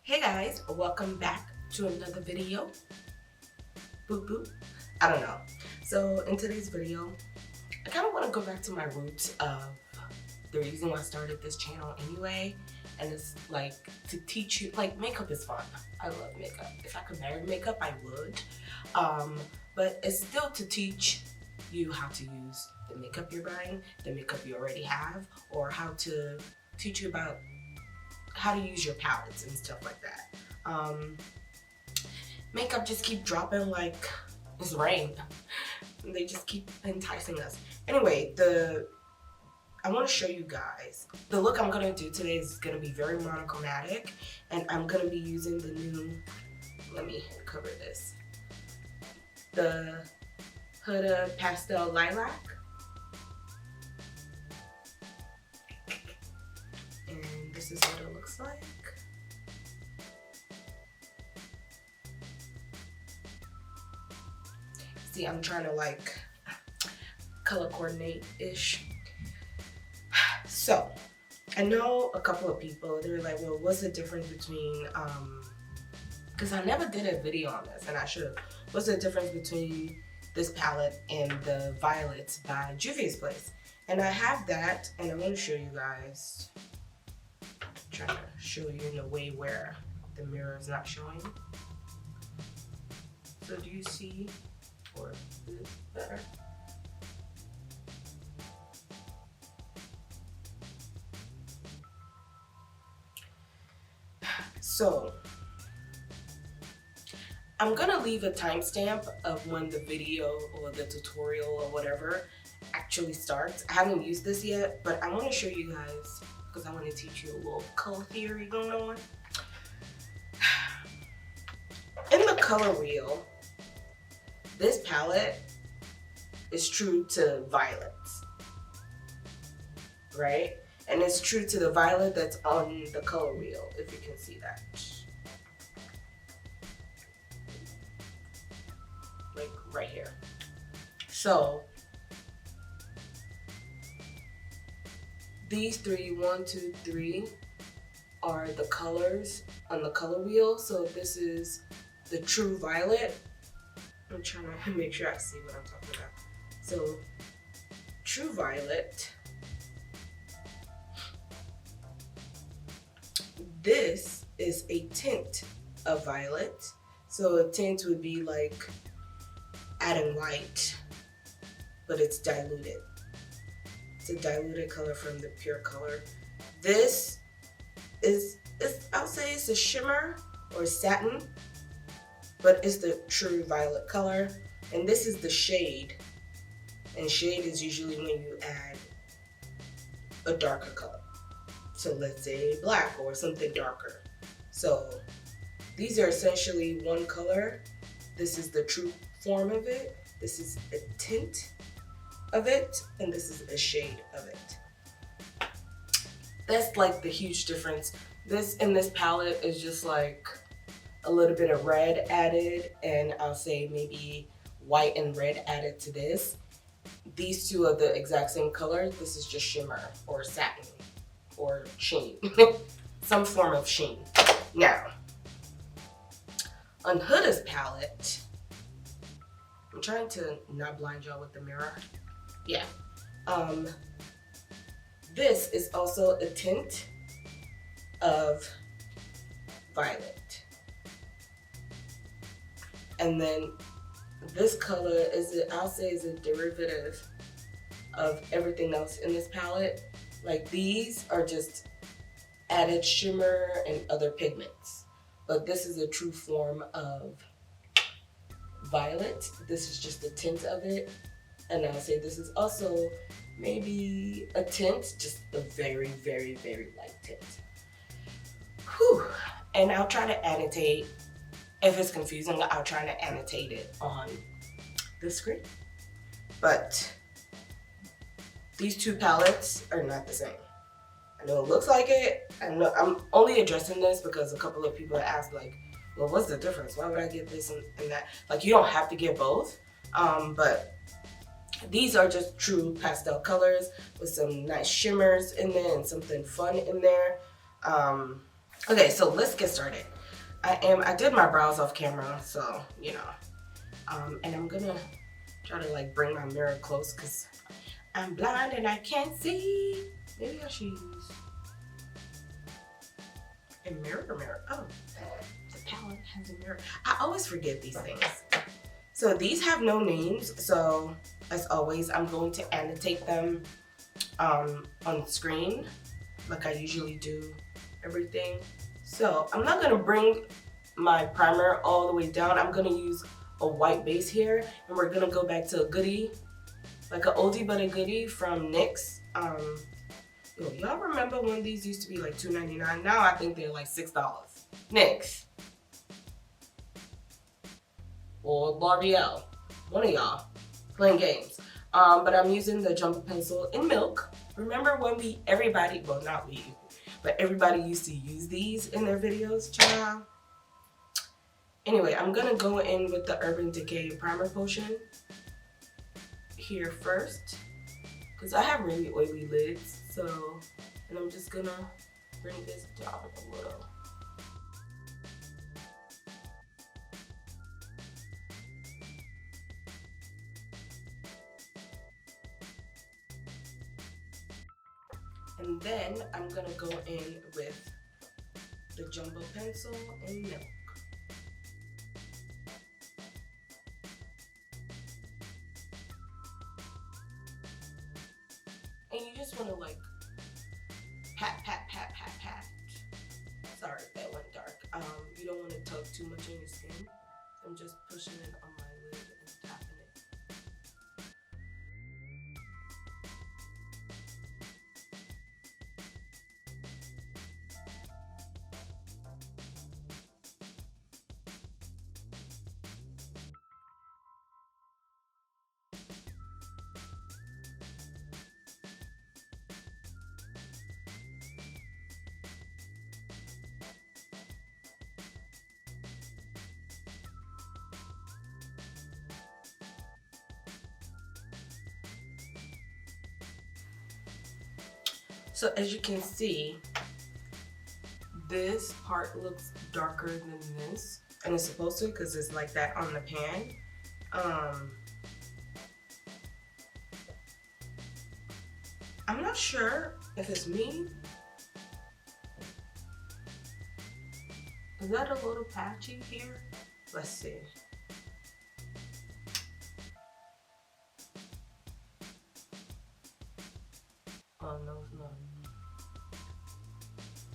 Hey guys, welcome back to another video. Boop boop. I don't know. So in today's video, I kind of want to go back to my roots of the reason why I started this channel anyway. And it's like to teach you, like makeup is fun. I love makeup. If I could marry makeup, I would. But it's still to teach you how to use the makeup you're buying, the makeup you already have, or how to teach you about how to use your palettes and stuff like that. Makeup just keep dropping like it's rain. They just keep enticing us. Anyway, I want to show you guys the look I'm gonna do today is gonna be very monochromatic, and I'm gonna be using the new. Let me cover this. The Huda Pastel Lilac. And this is what it looks like. See, I'm trying to like color coordinate-ish. So, I know a couple of people, they were like, well, what's the difference between, because I never did a video on this, and I should have. What's the difference between this palette and the Violets by BisolaSpice? And I have that, and I want to show you guys. Trying to show you in a way where the mirror is not showing. So do you see, or is it better? So I'm gonna leave a timestamp of when the video or the tutorial or whatever actually starts. I haven't used this yet, but I want to show you guys because I want to teach you a little color theory going on. In the color wheel, this palette is true to violets, right? And it's true to the violet that's on the color wheel, if you can see that. Like right here. So these three, 1, 2, 3, are the colors on the color wheel. So this is the true violet. I'm trying to make sure I see what I'm talking about. So true violet. This is a tint of violet. So a tint would be like adding white, but it's diluted. It's a diluted color from the pure color. This is I would say it's a shimmer or satin, but it's the true violet color. And this is the shade. And shade is usually when you add a darker color. So let's say black or something darker. So these are essentially one color. This is the true form of it. This is a tint of it, and this is a shade of it. That's like the huge difference. This in this palette is just like a little bit of red added, and I'll say maybe white and red added to this. These two are the exact same color. This is just shimmer or satin or sheen. Some form of sheen. Now, on Huda's palette, I'm trying to not blind y'all with the mirror. Yeah. This is also a tint of violet. And then this color is, I'll say, is a derivative of everything else in this palette. Like these are just added shimmer and other pigments. But this is a true form of violet. This is just a tint of it. And I'll say this is also maybe a tint, just a very, very, very light tint. Whew. And I'll try to annotate. If it's confusing, I'll try to annotate it on the screen. But these two palettes are not the same. I know it looks like it. I know I'm only addressing this because a couple of people asked like, well, what's the difference? Why would I get this and that? Like, you don't have to get both. But these are just true pastel colors with some nice shimmers in there and something fun in there. Okay, so let's get started. I did my brows off camera, so you know. And I'm gonna try to like bring my mirror close because I'm blind and I can't see. Maybe I should use a mirror. Oh, the palette has a mirror. I always forget these things. So these have no names, so as always, I'm going to annotate them on screen like I usually do everything. So I'm not gonna bring my primer all the way down. I'm gonna use a white base here, and we're gonna go back to a goodie, like an oldie but a goodie from NYX. Y'all remember when these used to be like $2.99? Now I think they're like $6. NYX or L'Oreal, one of y'all playing games. But I'm using the jumbo pencil in milk. Remember when everybody, well not we, but everybody used to use these in their videos, child? Anyway, I'm gonna go in with the Urban Decay Primer Potion here first, because I have really oily lids, and I'm just gonna bring this down a little. And then I'm gonna go in with the jumbo pencil and milk. And you just wanna like pat. Sorry, that went dark. You don't wanna tug too much on your skin. So I'm just pushing it on my lid and tapping it. So as you can see, this part looks darker than this, and it's supposed to because it's like that on the pan. I'm not sure if it's me. Is that a little patchy here? Let's see. Oh no, it's not.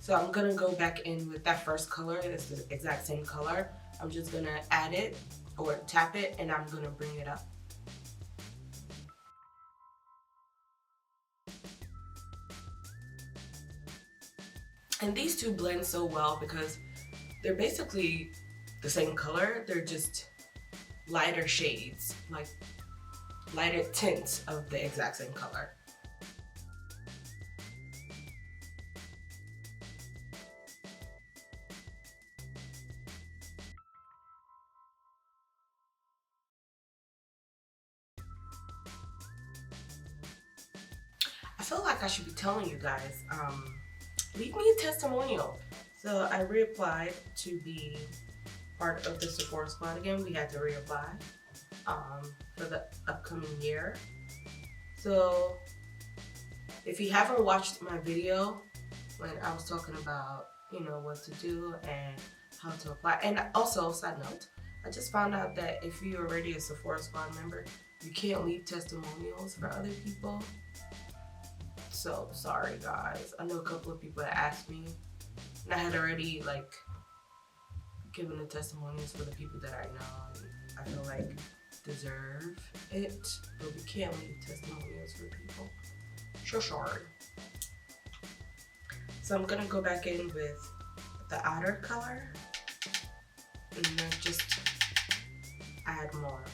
So I'm gonna go back in with that first color. It's the exact same color. I'm just gonna add it or tap it, and I'm gonna bring it up. And these two blend so well because they're basically the same color. They're just lighter shades, like lighter tints of the exact same color. I feel like I should be telling you guys, leave me a testimonial. So I reapplied to be part of the Sephora squad again. We had to reapply for the upcoming year. So if you haven't watched my video when I was talking about, you know, what to do and how to apply, and also, side note, I just found out that if you're already a Sephora squad member, you can't leave testimonials for other people. So sorry guys. I know a couple of people that asked me, and I had already like given the testimonials for the people that I know and I feel like deserve it, but we can't leave testimonials for people. So sorry. So I'm gonna go back in with the outer color and then just add more.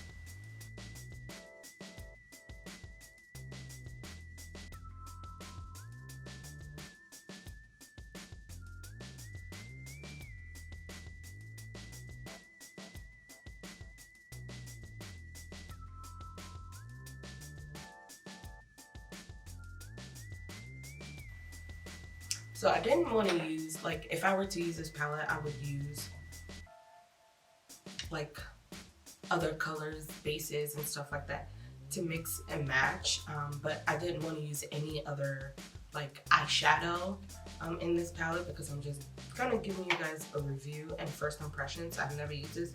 So I didn't want to use like if I were to use this palette, I would use like other colors, bases and stuff like that to mix and match, but I didn't want to use any other like eyeshadow in this palette because I'm just kind of giving you guys a review and first impressions. I've never used this.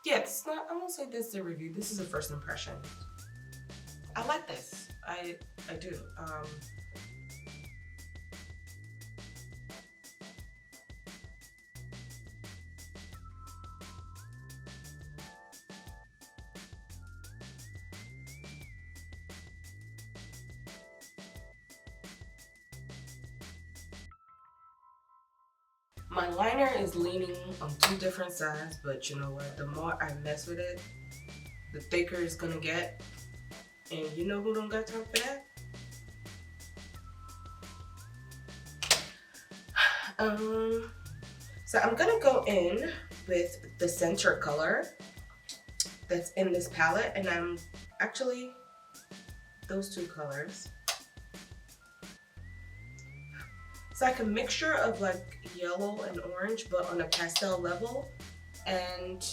Yeah, it's not, I won't say this is a review, this is a first impression. I like this. I do. My liner is leaning on 2 different sides, but you know what? The more I mess with it, the thicker it's gonna get. And you know who don't got time for that? So I'm gonna go in with the center color that's in this palette, and I'm actually those 2 colors. It's like a mixture of like yellow and orange, but on a pastel level. And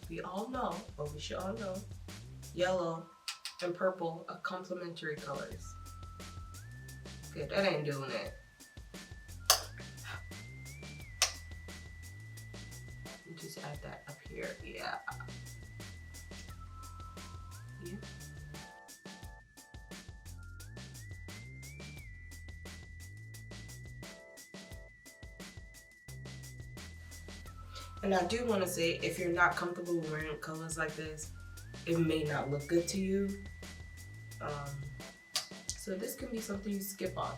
we all know, or we should all know, yellow and purple are complementary colors. Okay, that ain't doing it. Just add that up here, yeah. Yeah. And I do want to say, if you're not comfortable wearing colors like this, it may not look good to you. So this can be something you skip on.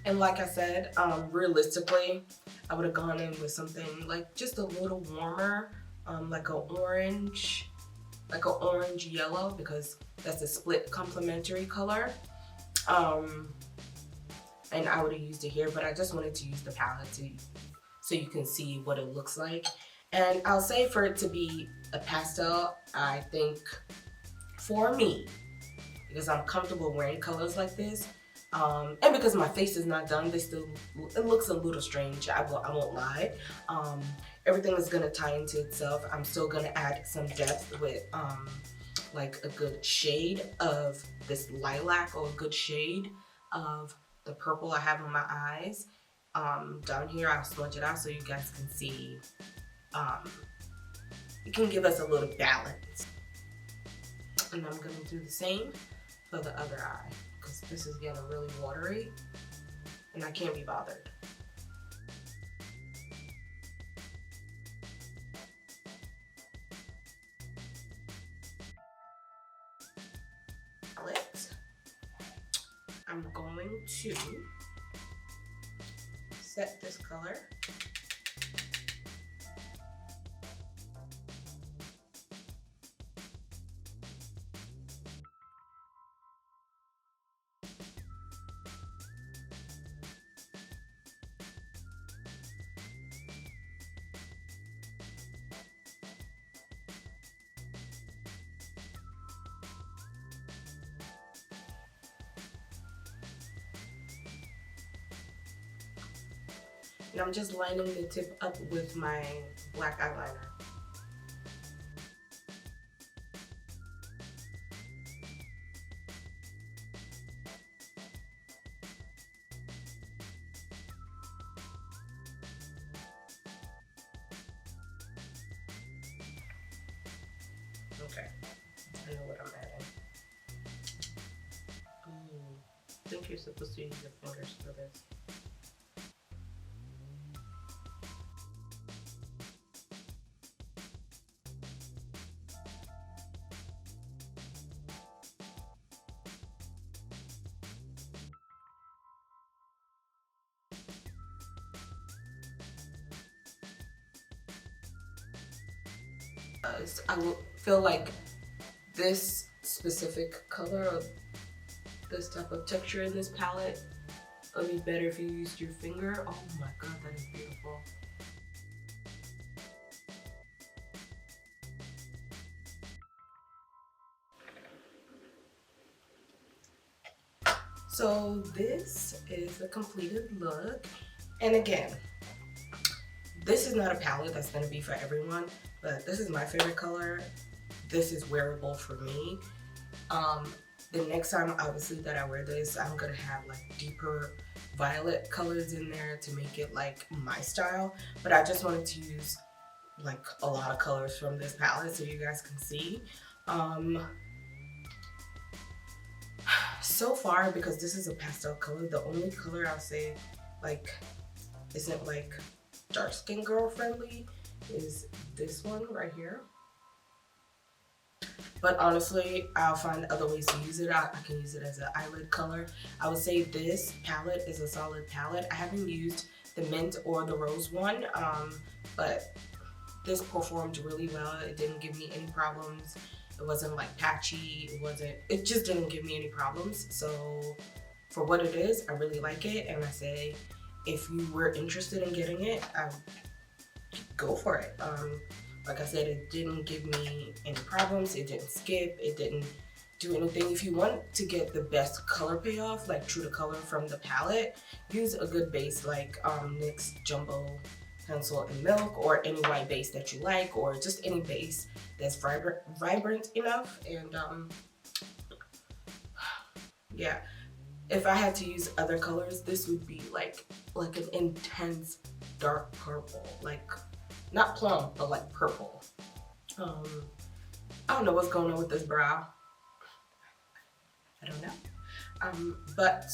And like I said, realistically, I would have gone in with something like just a little warmer, like an orange yellow, because that's a split complementary color. And I would have used it here, but I just wanted to use the palette so you can see what it looks like. And I'll say, for it to be a pastel, I think for me, because I'm comfortable wearing colors like this, and because my face is not done, it looks a little strange, I won't lie. Everything is gonna tie into itself. I'm still gonna add some depth with like a good shade of this lilac, or a good shade of the purple I have on my eyes. Down here, I'll smudge it out so you guys can see. It can give us a little balance. And I'm gonna do the same for the other eye, because this is getting really watery and I can't be bothered. I'm going to set this color. And I'm just lining the tip up with my black eyeliner. Okay, I know what I'm adding. I think you're supposed to use your fingers for this. I feel like this specific color, or this type of texture in this palette, would be better if you used your finger. Oh my god, that is beautiful. So this is the completed look. And again, this is not a palette that's going to be for everyone, but this is my favorite color. This is wearable for me. The next time, obviously, that I wear this, I'm going to have like deeper violet colors in there to make it like my style. But I just wanted to use like a lot of colors from this palette so you guys can see. So far, because this is a pastel color, the only color I'll say like isn't like dark skin girl friendly is this one right here. But honestly, I'll find other ways to use it. I can use it as an eyelid color. I would say this palette is a solid palette. I haven't used the mint or the rose one, but this performed really well. It didn't give me any problems. It wasn't like patchy. It just didn't give me any problems. So for what it is, I really like it. And I say, if you were interested in getting it, go for it. Like I said, it didn't give me any problems. It didn't skip. It didn't do anything. If you want to get the best color payoff, like true to color from the palette, use a good base like NYX Jumbo Pencil and Milk, or any white base that you like, or just any base that's vibrant enough. And yeah, if I had to use other colors, this would be like an intense dark purple, like not plum, but like purple. I don't know what's going on with this brow. I don't know. But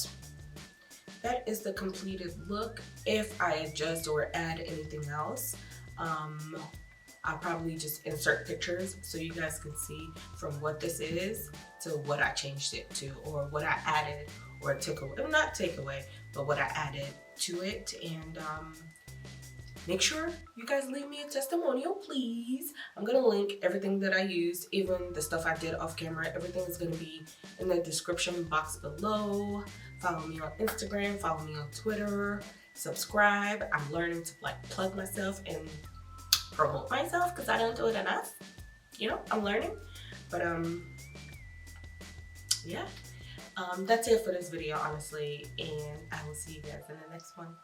that is the completed look. If I adjust or add anything else, I'll probably just insert pictures so you guys can see from what this is to what I changed it to, or what I added or took away. Not take away, but what I added to it. And make sure you guys leave me a testimonial, please. I'm gonna link everything that I used, even the stuff I did off camera. Everything is gonna be in the description box below. Follow me on Instagram, follow me on Twitter, subscribe. I'm learning to like plug myself and promote myself because I don't do it enough. You know, I'm learning. But yeah, that's it for this video, honestly, and I will see you guys in the next one.